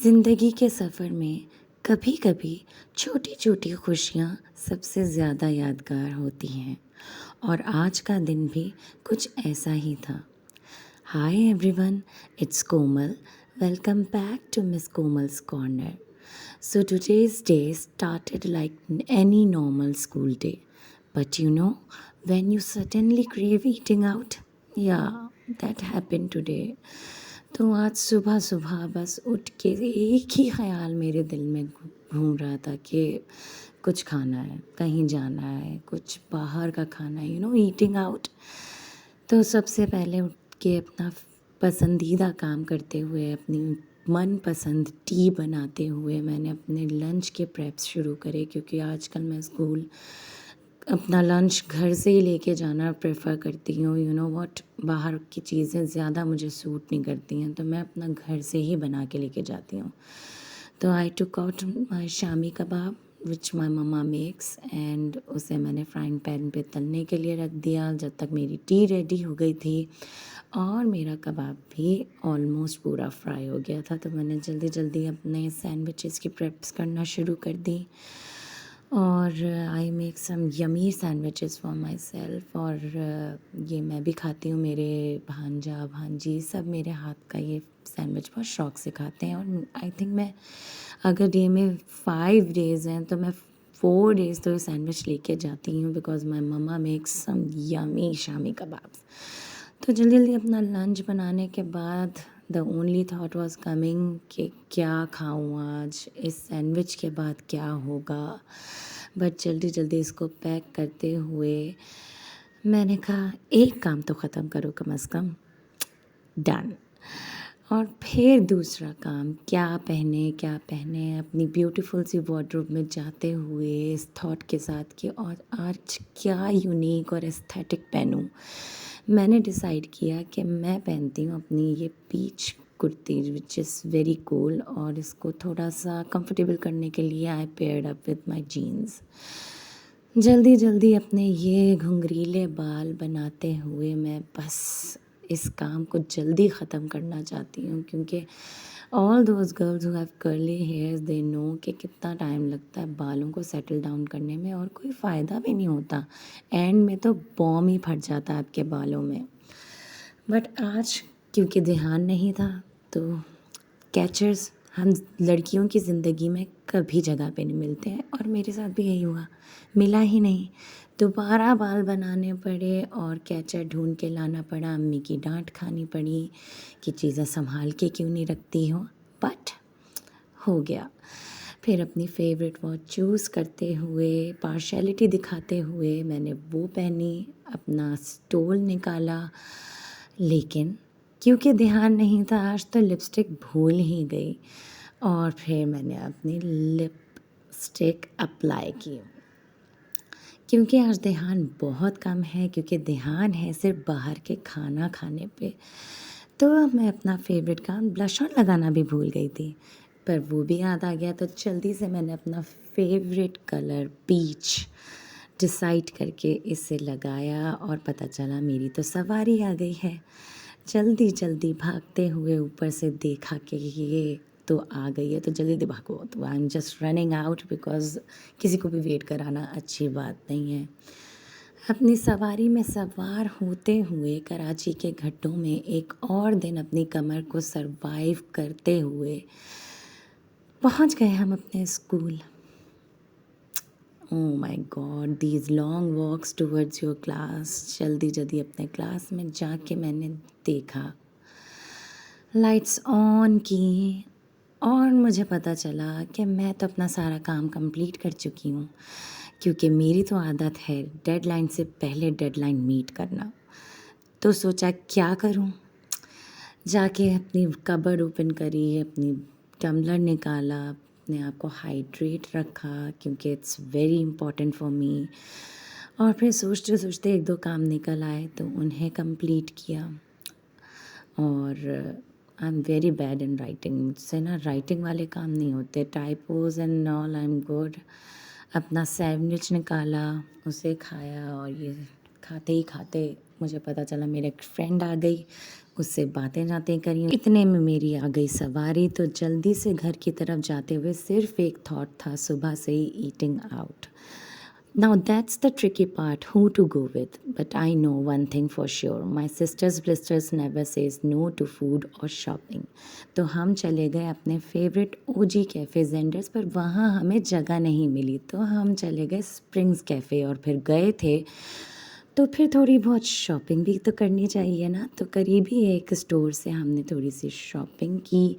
ज़िंदगी के सफ़र में कभी कभी छोटी छोटी खुशियाँ सबसे ज़्यादा यादगार होती हैं और आज का दिन भी कुछ ऐसा ही था। Hi everyone, it's Komal. Welcome back to miss Komal's corner. So today's day started like any normal school day. But when you suddenly crave eating out? Yeah, that happened today. तो आज सुबह सुबह बस उठ के एक ही ख़्याल मेरे दिल में घूम रहा था कि कुछ खाना है, कहीं जाना है, कुछ बाहर का खाना है, ईटिंग आउट। तो सबसे पहले उठ के अपना पसंदीदा काम करते हुए, अपनी मनपसंद टी बनाते हुए मैंने अपने लंच के प्रेप्स शुरू करे, क्योंकि आजकल मैं स्कूल अपना लंच घर से ही लेके जाना प्रेफर करती हूँ। व्हाट, बाहर की चीज़ें ज़्यादा मुझे सूट नहीं करती हैं, तो मैं अपना घर से ही बना के लेके जाती हूँ। तो I took out my shami kebab which my mamma makes, and उसे मैंने फ्राइंग पैन पे तलने के लिए रख दिया जब तक मेरी टी रेडी हो गई थी और मेरा कबाब भी ऑलमोस्ट पूरा फ्राई हो गया था। तो मैंने जल्दी जल्दी अपने सैंडविचेस की प्रेप्स करना शुरू कर दी और I make some yummy sandwiches for myself. और ये मैं भी खाती हूँ, मेरे भांजा भांजी सब मेरे हाथ का ये सैंडविच बहुत शौक से खाते हैं। और आई थिंक मैं अगर डे में 5 डेज़ हैं तो मैं 4 डेज़ तो ये सैंडविच लेके जाती हूँ, because my mamma makes some yummy shami kebabs. तो जल्दी जल्दी अपना लंच बनाने के बाद the only thought was coming कि क्या खाऊँ आज, इस सैंडविच के बाद क्या होगा। बट जल्दी जल्दी इसको पैक करते हुए मैंने कहा एक काम तो ख़त्म करो कम से कम। डन। और फिर दूसरा काम, क्या पहने अपनी ब्यूटीफुल सी वार्डरोब में जाते हुए इस थॉट के साथ कि और आज क्या यूनिक और एस्थेटिक पहनूं। मैंने डिसाइड किया कि मैं पहनती हूँ अपनी ये peach kurti which is very cool, और इसको थोड़ा सा कंफर्टेबल करने के लिए I paired up with my jeans. जल्दी जल्दी अपने ये घुंघरीले बाल बनाते हुए मैं बस इस काम को जल्दी ख़त्म करना चाहती हूँ, क्योंकि all those girls who have curly hairs they know कि कितना टाइम लगता है बालों को सेटल डाउन करने में, और कोई फ़ायदा भी नहीं होता। एंड में तो बॉम ही फट जाता है आपके बालों में। बट आज क्योंकि ध्यान नहीं था, तो कैचर्स हम लड़कियों की ज़िंदगी में कभी जगह पे नहीं मिलते हैं, और मेरे साथ भी यही हुआ, मिला ही नहीं। दोबारा बाल बनाने पड़े और कैचर ढूंढ के लाना पड़ा, अम्मी की डांट खानी पड़ी कि चीज़ें संभाल के क्यों नहीं रखती हो। बट हो गया। फिर अपनी फेवरेट वॉच चूज़ करते हुए, पार्शैलिटी दिखाते हुए मैंने वो पहनी, अपना स्टोल निकाला। लेकिन क्योंकि ध्यान नहीं था आज, तो लिपस्टिक भूल ही गई, और फिर मैंने अपनी लिपस्टिक अप्लाई की। क्योंकि आज ध्यान बहुत कम है, क्योंकि ध्यान है सिर्फ बाहर के खाना खाने पे, तो मैं अपना फेवरेट काम ब्लश ऑन लगाना भी भूल गई थी, पर वो भी याद आ गया। तो जल्दी से मैंने अपना फेवरेट कलर पीच डिसाइड करके इसे लगाया, और पता चला मेरी तो सवारी आ गई है। जल्दी जल्दी भागते हुए ऊपर से देखा कि ये तो आ गई है, तो जल्दी जल्दी भागो। तो I am just running out, because किसी को भी वेट कराना अच्छी बात नहीं है। अपनी सवारी में सवार होते हुए कराची के गड्ढों में एक और दिन अपनी कमर को सरवाइव करते हुए पहुंच गए हम अपने school. Oh my god, these long walks towards your class. जल्दी जल्दी अपने क्लास में जाके मैंने देखा, लाइट्स ऑन की, और मुझे पता चला कि मैं तो अपना सारा काम कंप्लीट कर चुकी हूँ, क्योंकि मेरी तो आदत है डेडलाइन से पहले डेडलाइन मीट करना। तो सोचा क्या करूँ, जाके अपनी कबर्ड ओपन करी, अपनी टम्बलर निकाला, अपने आप को हाइड्रेट रखा, क्योंकि it's very important for me. और फिर सोचते सोचते 1-2 काम निकल आए, तो उन्हें कंप्लीट किया। और I am very bad in writing, मुझसे ना राइटिंग वाले काम नहीं होते, typos and all I am good. अपना सैंडविच निकाला, उसे खाया, और ये खाते ही खाते मुझे पता चला मेरे एक फ्रेंड आ गई, उससे बातें करी। इतने में मेरी आ गई सवारी, तो जल्दी से घर की तरफ जाते हुए सिर्फ एक थॉट था, सुबह से ही eating out. Now that's the tricky part, who to go with. But I know one thing for sure, my sister's blisters never says no to food or shopping. तो हम चले गए अपने फेवरेट ओजी कैफ़े जेंडर्स पर, वहाँ हमें जगह नहीं मिली तो हम चले गए स्प्रिंग्स कैफ़े, और फिर गए थे तो फिर थोड़ी बहुत शॉपिंग भी तो करनी चाहिए ना। तो करीबी एक स्टोर से हमने थोड़ी सी शॉपिंग की।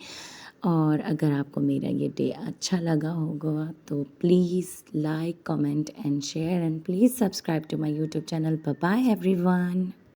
और अगर आपको मेरा ये डे अच्छा लगा होगा तो please like, comment and share, and please subscribe to my YouTube channel. Bye bye everyone.